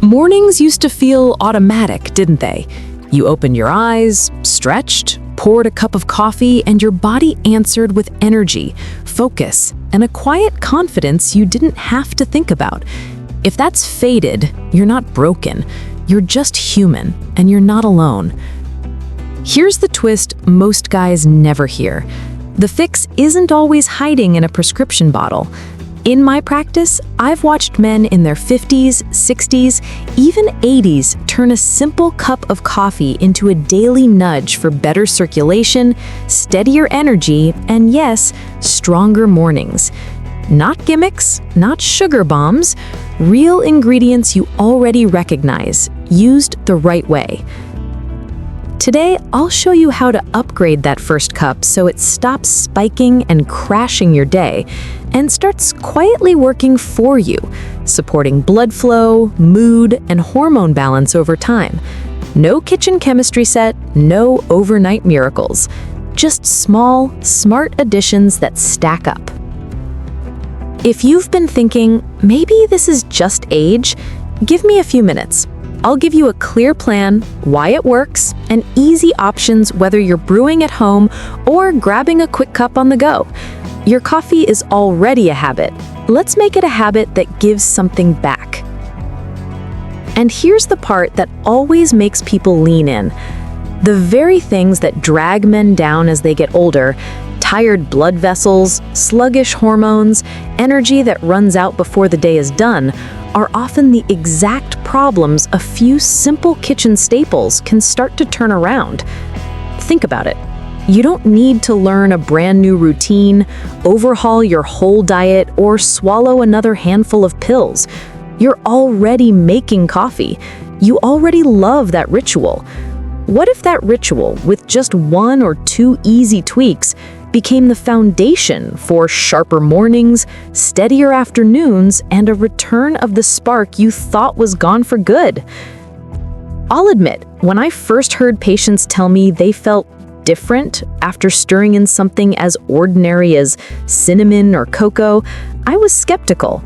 Mornings used to feel automatic, didn't they? You opened your eyes, stretched, poured a cup of coffee, and your body answered with energy, focus, and a quiet confidence you didn't have to think about. If that's faded, you're not broken. You're just human, and you're not alone. Here's the twist most guys never hear. The fix isn't always hiding in a prescription bottle. In my practice, I've watched men in their 50s, 60s, even 80s turn a simple cup of coffee into a daily nudge for better circulation, steadier energy, and yes, stronger mornings. Not gimmicks, not sugar bombs, real ingredients you already recognize, used the right way. Today, I'll show you how to upgrade that first cup so it stops spiking and crashing your day and starts quietly working for you, supporting blood flow, mood, and hormone balance over time. No kitchen chemistry set, no overnight miracles. Just small, smart additions that stack up. If you've been thinking, maybe this is just age, give me a few minutes. I'll give you a clear plan, why it works, and easy options whether you're brewing at home or grabbing a quick cup on the go. Your coffee is already a habit. Let's make it a habit that gives something back. And here's the part that always makes people lean in. The very things that drag men down as they get older, tired blood vessels, sluggish hormones, energy that runs out before the day is done, are often the exact problems a few simple kitchen staples can start to turn around. Think about it. You don't need to learn a brand new routine, overhaul your whole diet, or swallow another handful of pills. You're already making coffee. You already love that ritual. What if that ritual, with just 1 or 2 easy tweaks, became the foundation for sharper mornings, steadier afternoons, and a return of the spark you thought was gone for good? I'll admit, when I first heard patients tell me they felt different after stirring in something as ordinary as cinnamon or cocoa, I was skeptical.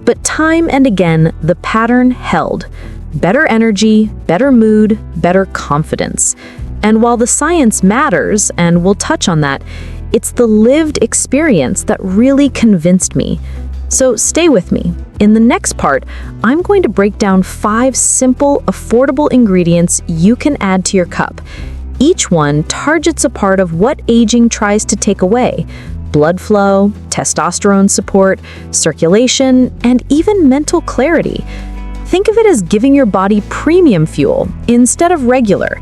But time and again, the pattern held. Better energy, better mood, better confidence. And while the science matters, and we'll touch on that, it's the lived experience that really convinced me. So stay with me. In the next part, I'm going to break down 5 simple, affordable ingredients you can add to your cup. Each one targets a part of what aging tries to take away: blood flow, testosterone support, circulation, and even mental clarity. Think of it as giving your body premium fuel instead of regular.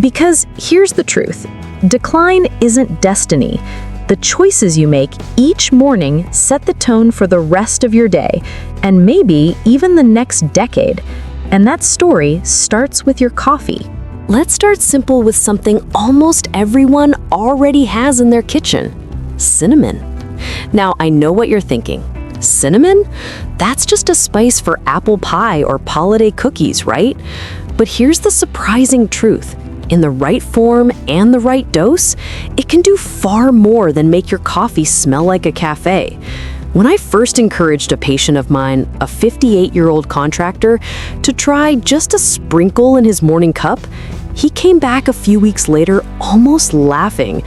Because here's the truth. Decline isn't destiny. The choices you make each morning set the tone for the rest of your day, and maybe even the next decade. And that story starts with your coffee. Let's start simple with something almost everyone already has in their kitchen: cinnamon. Now, I know what you're thinking. Cinnamon? That's just a spice for apple pie or holiday cookies, right? But here's the surprising truth. In the right form and the right dose, it can do far more than make your coffee smell like a cafe. When I first encouraged a patient of mine, a 58-year-old contractor, to try just a sprinkle in his morning cup, he came back a few weeks later almost laughing.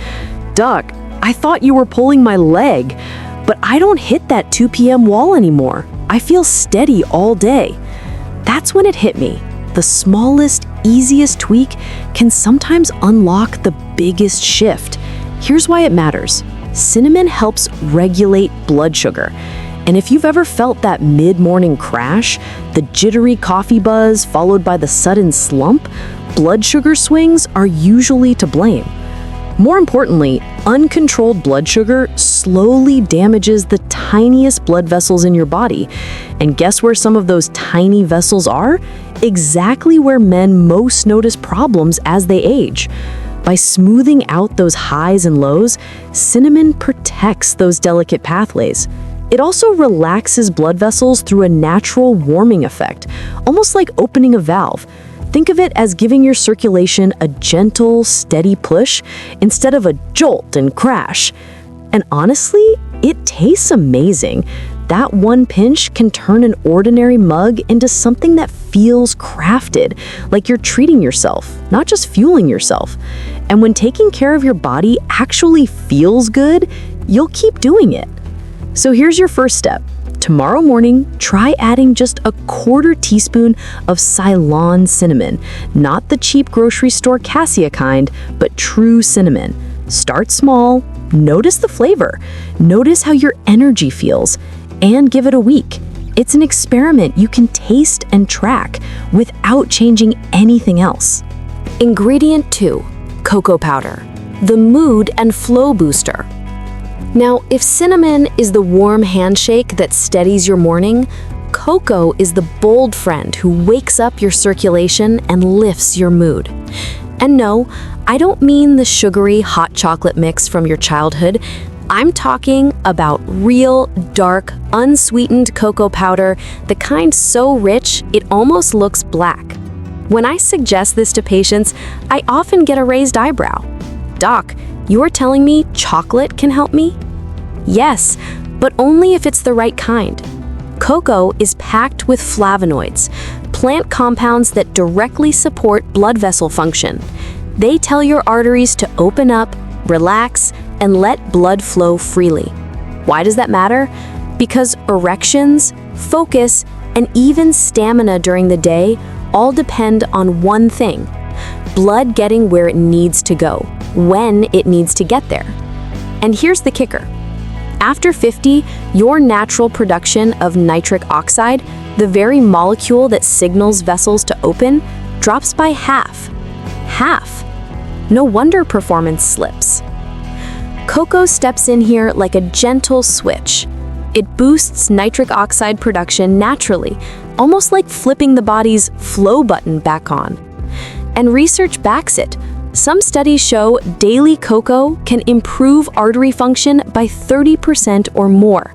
"Doc, I thought you were pulling my leg, but I don't hit that 2 p.m. wall anymore. I feel steady all day." That's when it hit me. The smallest, easiest tweak can sometimes unlock the biggest shift. Here's why it matters. Cinnamon helps regulate blood sugar. And if you've ever felt that mid-morning crash, the jittery coffee buzz followed by the sudden slump, blood sugar swings are usually to blame. More importantly, uncontrolled blood sugar slowly damages the tiniest blood vessels in your body. And guess where some of those tiny vessels are? Exactly where men most notice problems as they age. By smoothing out those highs and lows, cinnamon protects those delicate pathways. It also relaxes blood vessels through a natural warming effect, almost like opening a valve. Think of it as giving your circulation a gentle, steady push instead of a jolt and crash. And honestly, it tastes amazing. That one pinch can turn an ordinary mug into something that feels crafted, like you're treating yourself, not just fueling yourself. And when taking care of your body actually feels good, you'll keep doing it. So here's your first step. Tomorrow morning, try adding just a 1/4 teaspoon of Ceylon cinnamon, not the cheap grocery store cassia kind, but true cinnamon. Start small, notice the flavor, notice how your energy feels, and give it a week. It's an experiment you can taste and track without changing anything else. Ingredient 2, cocoa powder, the mood and flow booster. Now, if cinnamon is the warm handshake that steadies your morning, cocoa is the bold friend who wakes up your circulation and lifts your mood. And no, I don't mean the sugary hot chocolate mix from your childhood. I'm talking about real, dark, unsweetened cocoa powder, the kind so rich it almost looks black. When I suggest this to patients, I often get a raised eyebrow. Doc, you're telling me chocolate can help me? Yes, but only if it's the right kind. Cocoa is packed with flavonoids, plant compounds that directly support blood vessel function. They tell your arteries to open up, relax, and let blood flow freely. Why does that matter? Because erections, focus, and even stamina during the day all depend on one thing: blood getting where it needs to go, when it needs to get there. And here's the kicker. After 50, your natural production of nitric oxide, the very molecule that signals vessels to open, drops by half. Half. No wonder performance slips. Cocoa steps in here like a gentle switch. It boosts nitric oxide production naturally, almost like flipping the body's flow button back on. And research backs it. Some studies show daily cocoa can improve artery function by 30% or more.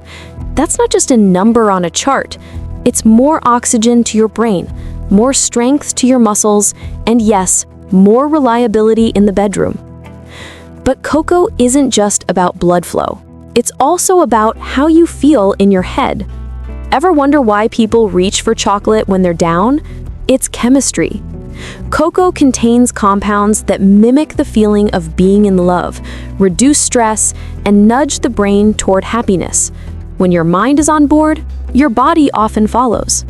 That's not just a number on a chart. It's more oxygen to your brain, more strength to your muscles, and yes, more reliability in the bedroom. But cocoa isn't just about blood flow. It's also about how you feel in your head. Ever wonder why people reach for chocolate when they're down? It's chemistry. Cocoa contains compounds that mimic the feeling of being in love, reduce stress, and nudge the brain toward happiness. When your mind is on board, your body often follows.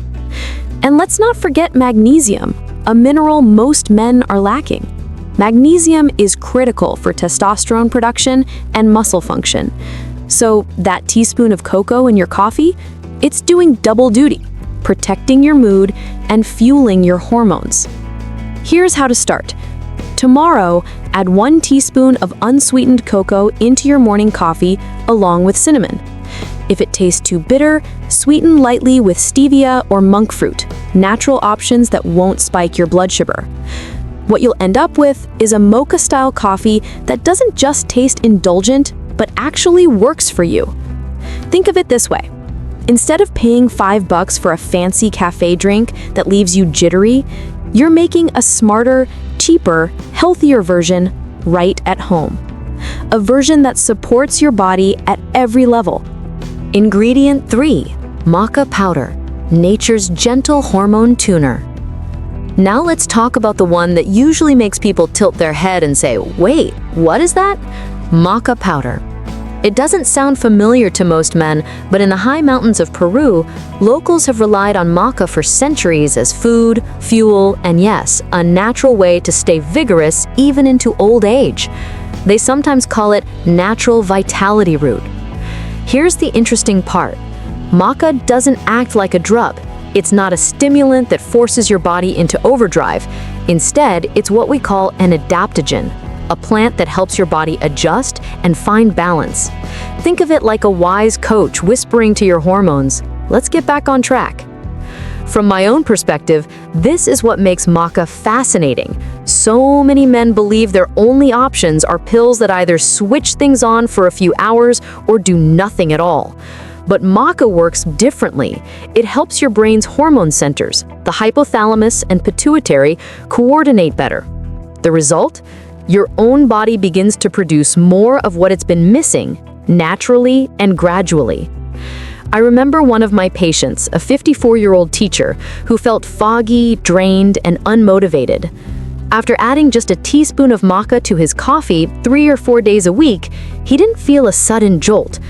And let's not forget magnesium, a mineral most men are lacking. Magnesium is critical for testosterone production and muscle function. So that teaspoon of cocoa in your coffee, it's doing double duty, protecting your mood and fueling your hormones. Here's how to start. Tomorrow, add 1 teaspoon of unsweetened cocoa into your morning coffee along with cinnamon. If it tastes too bitter, sweeten lightly with stevia or monk fruit, natural options that won't spike your blood sugar. What you'll end up with is a mocha-style coffee that doesn't just taste indulgent, but actually works for you. Think of it this way. Instead of paying $5 for a fancy cafe drink that leaves you jittery, you're making a smarter, cheaper, healthier version right at home. A version that supports your body at every level. Ingredient 3, maca powder, nature's gentle hormone tuner. Now let's talk about the one that usually makes people tilt their head and say, wait, what is that? Maca powder. It doesn't sound familiar to most men, but in the high mountains of Peru, locals have relied on maca for centuries as food, fuel, and yes, a natural way to stay vigorous even into old age. They sometimes call it natural vitality root. Here's the interesting part. Maca doesn't act like a drug. It's not a stimulant that forces your body into overdrive. Instead, it's what we call an adaptogen, a plant that helps your body adjust and find balance. Think of it like a wise coach whispering to your hormones, let's get back on track. From my own perspective, this is what makes maca fascinating. So many men believe their only options are pills that either switch things on for a few hours or do nothing at all. But maca works differently. It helps your brain's hormone centers, the hypothalamus and pituitary, coordinate better. The result? Your own body begins to produce more of what it's been missing, naturally and gradually. I remember one of my patients, a 54-year-old teacher, who felt foggy, drained, and unmotivated. After adding just a teaspoon of maca to his coffee 3 or 4 days a week, he didn't feel a sudden jolt.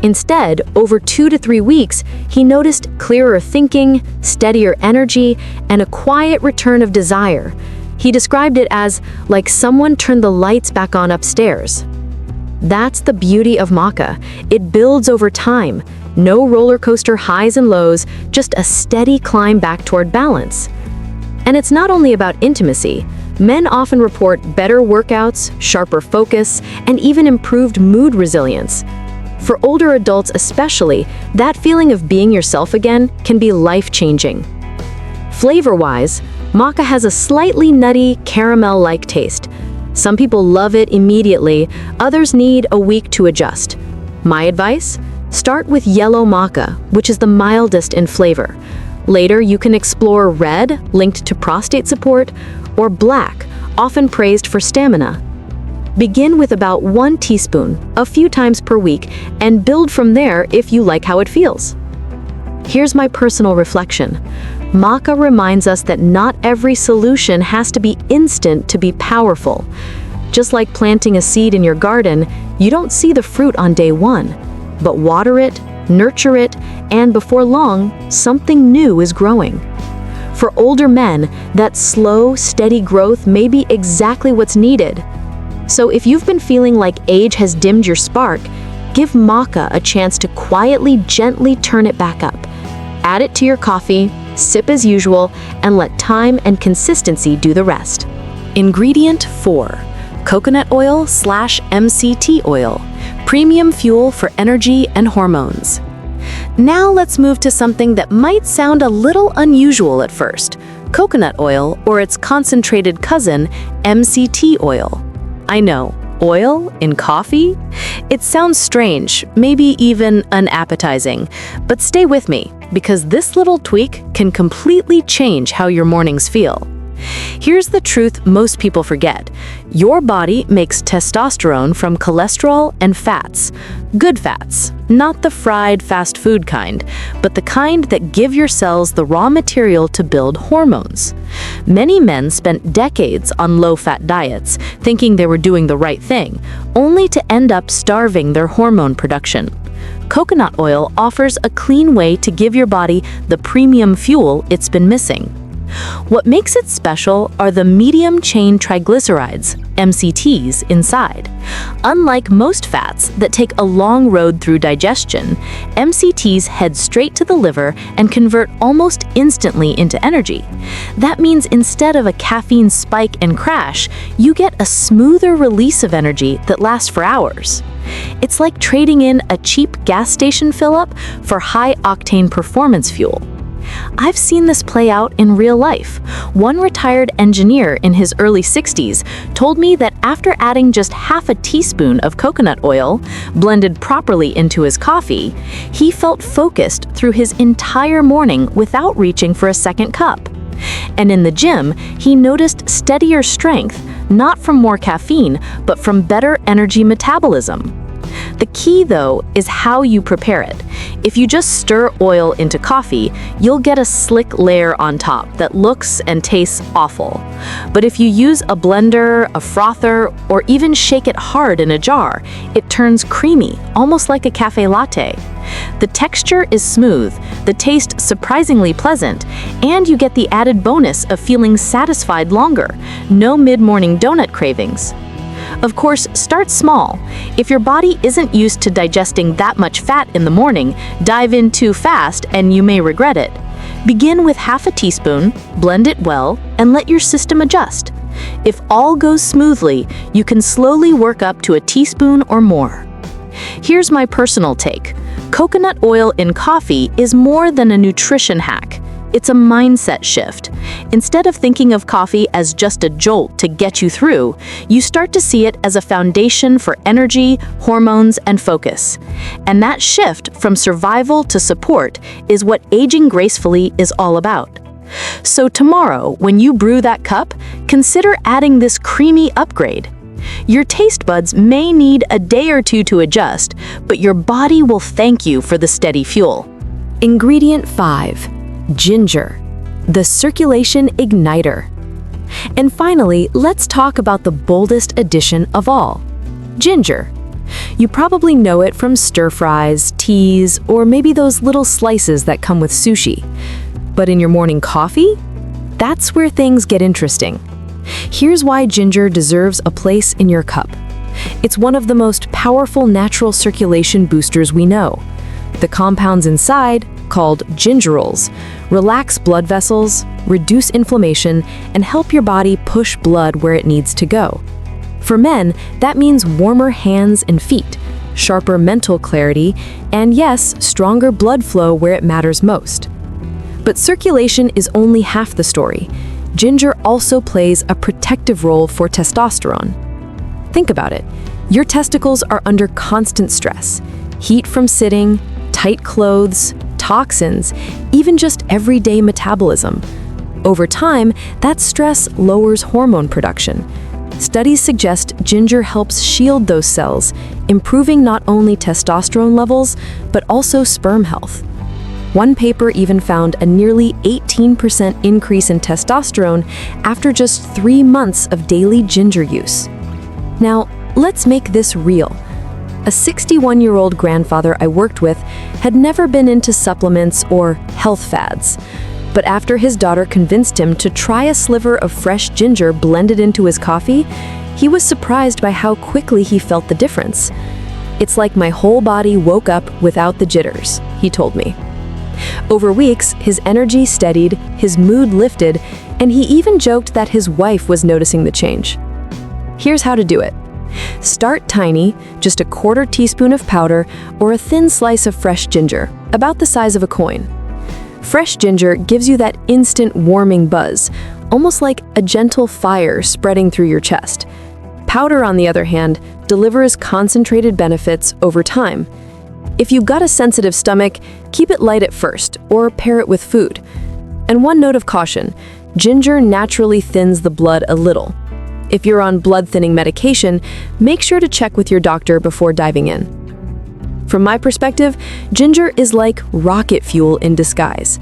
Instead, over 2 to 3 weeks, he noticed clearer thinking, steadier energy, and a quiet return of desire. He described it as like someone turned the lights back on upstairs. That's the beauty of maca. It builds over time. No roller coaster highs and lows, just a steady climb back toward balance. And it's not only about intimacy. Men often report better workouts, sharper focus, and even improved mood resilience. For older adults especially, that feeling of being yourself again can be life-changing. Flavor-wise, maca has a slightly nutty, caramel-like taste. Some people love it immediately, others need a week to adjust. My advice? Start with yellow maca, which is the mildest in flavor. Later, you can explore red, linked to prostate support, or black, often praised for stamina. Begin with about 1 teaspoon, a few times per week, and build from there if you like how it feels. Here's my personal reflection. Maca reminds us that not every solution has to be instant to be powerful. Just like planting a seed in your garden, you don't see the fruit on day 1, but water it, nurture it, and before long, something new is growing. For older men, that slow, steady growth may be exactly what's needed. So if you've been feeling like age has dimmed your spark, give maca a chance to quietly, gently turn it back up. Add it to your coffee, sip as usual, and let time and consistency do the rest. Ingredient 4. Coconut oil/MCT oil, premium fuel for energy and hormones. Now let's move to something that might sound a little unusual at first: coconut oil, or its concentrated cousin, MCT oil. I know, oil in coffee? It sounds strange, maybe even unappetizing, but stay with me, because this little tweak can completely change how your mornings feel. Here's the truth most people forget. Your body makes testosterone from cholesterol and fats. Good fats, not the fried fast food kind, but the kind that give your cells the raw material to build hormones. Many men spent decades on low-fat diets, thinking they were doing the right thing, only to end up starving their hormone production. Coconut oil offers a clean way to give your body the premium fuel it's been missing. What makes it special are the medium-chain triglycerides, MCTs, inside. Unlike most fats that take a long road through digestion, MCTs head straight to the liver and convert almost instantly into energy. That means instead of a caffeine spike and crash, you get a smoother release of energy that lasts for hours. It's like trading in a cheap gas station fill-up for high-octane performance fuel. I've seen this play out in real life. One retired engineer in his early 60s told me that after adding just half a teaspoon of coconut oil, blended properly into his coffee, he felt focused through his entire morning without reaching for a second cup. And in the gym, he noticed steadier strength, not from more caffeine, but from better energy metabolism. The key, though, is how you prepare it. If you just stir oil into coffee, you'll get a slick layer on top that looks and tastes awful. But if you use a blender, a frother, or even shake it hard in a jar, it turns creamy, almost like a cafe latte. The texture is smooth, the taste surprisingly pleasant, and you get the added bonus of feeling satisfied longer. No mid-morning donut cravings. Of course, start small. If your body isn't used to digesting that much fat in the morning, dive in too fast and you may regret it. Begin with half a teaspoon, blend it well, and let your system adjust. If all goes smoothly, you can slowly work up to a teaspoon or more. Here's my personal take. Coconut oil in coffee is more than a nutrition hack. It's a mindset shift. Instead of thinking of coffee as just a jolt to get you through, you start to see it as a foundation for energy, hormones, and focus. And that shift from survival to support is what aging gracefully is all about. So tomorrow, when you brew that cup, consider adding this creamy upgrade. Your taste buds may need a day or two to adjust, but your body will thank you for the steady fuel. Ingredient 5. Ginger, the circulation igniter. And finally, let's talk about the boldest addition of all, ginger. You probably know it from stir-fries, teas, or maybe those little slices that come with sushi. But in your morning coffee? That's where things get interesting. Here's why ginger deserves a place in your cup. It's one of the most powerful natural circulation boosters we know. The compounds inside, called gingerols, relax blood vessels, reduce inflammation, and help your body push blood where it needs to go. For men, that means warmer hands and feet, sharper mental clarity, and yes, stronger blood flow where it matters most. But circulation is only half the story. Ginger also plays a protective role for testosterone. Think about it. Your testicles are under constant stress. Heat from sitting, tight clothes, toxins, even just everyday metabolism. Over time, that stress lowers hormone production. Studies suggest ginger helps shield those cells, improving not only testosterone levels, but also sperm health. One paper even found a nearly 18% increase in testosterone after just 3 months of daily ginger use. Now, let's make this real. A 61-year-old grandfather I worked with had never been into supplements or health fads. But after his daughter convinced him to try a sliver of fresh ginger blended into his coffee, he was surprised by how quickly he felt the difference. "It's like my whole body woke up without the jitters," he told me. Over weeks, his energy steadied, his mood lifted, and he even joked that his wife was noticing the change. Here's how to do it. Start tiny, just a 1/4 teaspoon of powder or a thin slice of fresh ginger, about the size of a coin. Fresh ginger gives you that instant warming buzz, almost like a gentle fire spreading through your chest. Powder, on the other hand, delivers concentrated benefits over time. If you've got a sensitive stomach, keep it light at first, or pair it with food. And one note of caution, ginger naturally thins the blood a little. If you're on blood-thinning medication, make sure to check with your doctor before diving in. From my perspective, ginger is like rocket fuel in disguise.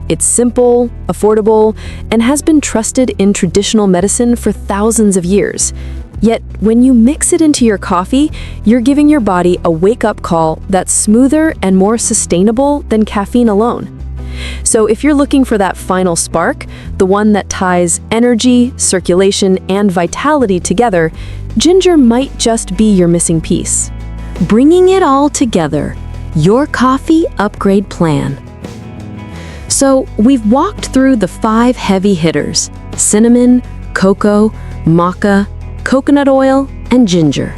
It's simple, affordable, and has been trusted in traditional medicine for thousands of years. Yet, when you mix it into your coffee, you're giving your body a wake-up call that's smoother and more sustainable than caffeine alone. So if you're looking for that final spark, the one that ties energy, circulation, and vitality together, ginger might just be your missing piece. Bringing it all together, your coffee upgrade plan. So we've walked through the 5 heavy hitters: cinnamon, cocoa, maca, coconut oil, and ginger.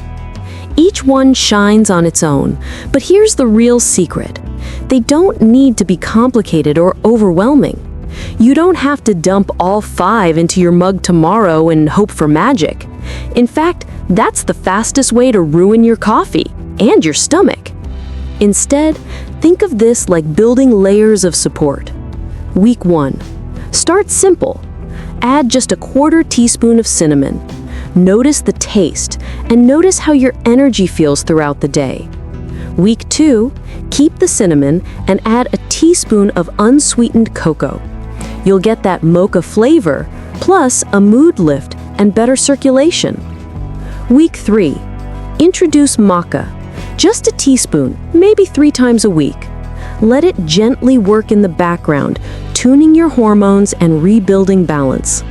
Each one shines on its own, but here's the real secret. They don't need to be complicated or overwhelming. You don't have to dump all 5 into your mug tomorrow and hope for magic. In fact, that's the fastest way to ruin your coffee and your stomach. Instead, think of this like building layers of support. Week 1. Start simple. Add just a 1/4 teaspoon of cinnamon. Notice the taste and notice how your energy feels throughout the day. Week 2, keep the cinnamon and add a teaspoon of unsweetened cocoa. You'll get that mocha flavor, plus a mood lift and better circulation. Week 3, introduce maca. Just a teaspoon, maybe 3 times a week. Let it gently work in the background, tuning your hormones and rebuilding balance.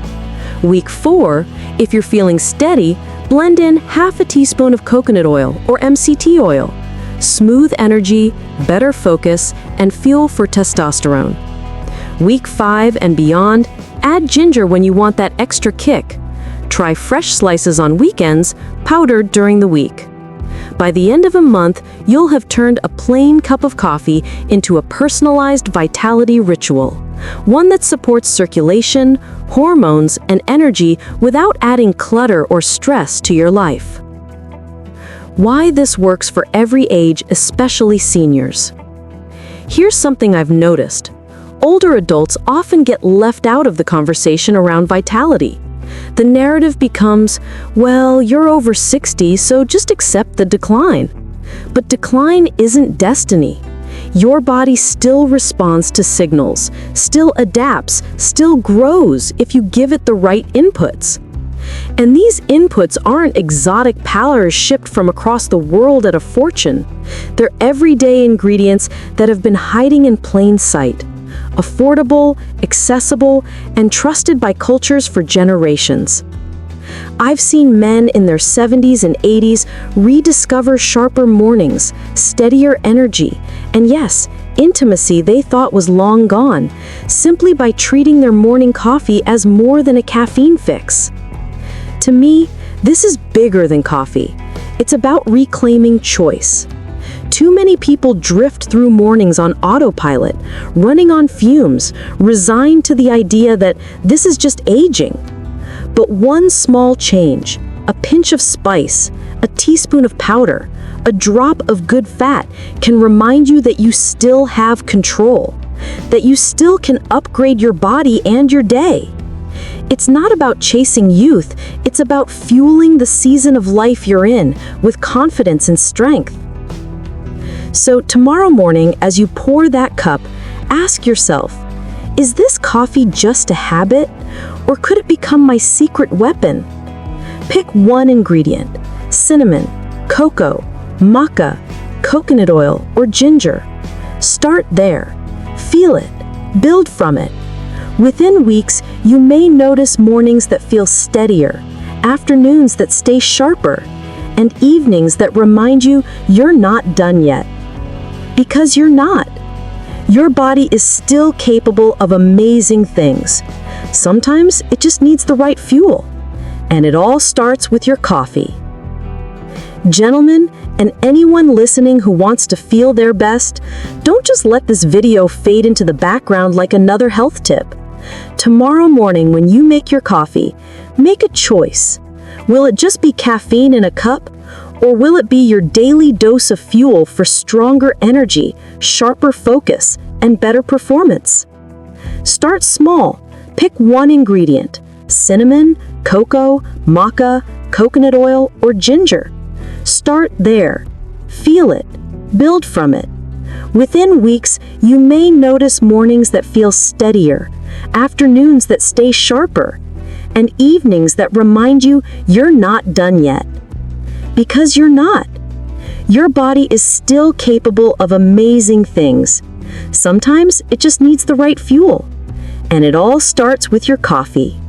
Week 4, if you're feeling steady, blend in half a teaspoon of coconut oil or MCT oil. Smooth energy, better focus, and fuel for testosterone. Week 5 and beyond, add ginger when you want that extra kick. Try fresh slices on weekends, powdered during the week. By the end of a month, you'll have turned a plain cup of coffee into a personalized vitality ritual, one that supports circulation, hormones, and energy without adding clutter or stress to your life. Why this works for every age, especially seniors. Here's something I've noticed. Older adults often get left out of the conversation around vitality. The narrative becomes, well, you're over 60, so just accept the decline. But decline isn't destiny. Your body still responds to signals, still adapts, still grows if you give it the right inputs. And these inputs aren't exotic powders shipped from across the world at a fortune. They're everyday ingredients that have been hiding in plain sight. Affordable, accessible, and trusted by cultures for generations. I've seen men in their 70s and 80s rediscover sharper mornings, steadier energy, and yes, intimacy they thought was long gone, simply by treating their morning coffee as more than a caffeine fix. To me, this is bigger than coffee. It's about reclaiming choice. Too many people drift through mornings on autopilot, running on fumes, resigned to the idea that this is just aging. But one small change, a pinch of spice, a teaspoon of powder, a drop of good fat can remind you that you still have control, that you still can upgrade your body and your day. It's not about chasing youth, it's about fueling the season of life you're in with confidence and strength. So tomorrow morning, as you pour that cup, ask yourself, is this coffee just a habit, or could it become my secret weapon? Pick one ingredient: cinnamon, cocoa, maca, coconut oil, or ginger. Start there. Feel it. Build from it. Within weeks, you may notice mornings that feel steadier, afternoons that stay sharper, and evenings that remind you you're not done yet. Because you're not. Your body is still capable of amazing things. Sometimes it just needs the right fuel. And it all starts with your coffee. Gentlemen, and anyone listening who wants to feel their best, don't just let this video fade into the background like another health tip. Tomorrow morning when you make your coffee, make a choice. Will it just be caffeine in a cup? Or will it be your daily dose of fuel for stronger energy, sharper focus, and better performance? Start small. Pick one ingredient: cinnamon, cocoa, maca, coconut oil, or ginger. Start there. Feel it. Build from it. Within weeks, you may notice mornings that feel steadier, afternoons that stay sharper, and evenings that remind you you're not done yet. Because you're not. Your body is still capable of amazing things. Sometimes it just needs the right fuel. And it all starts with your coffee.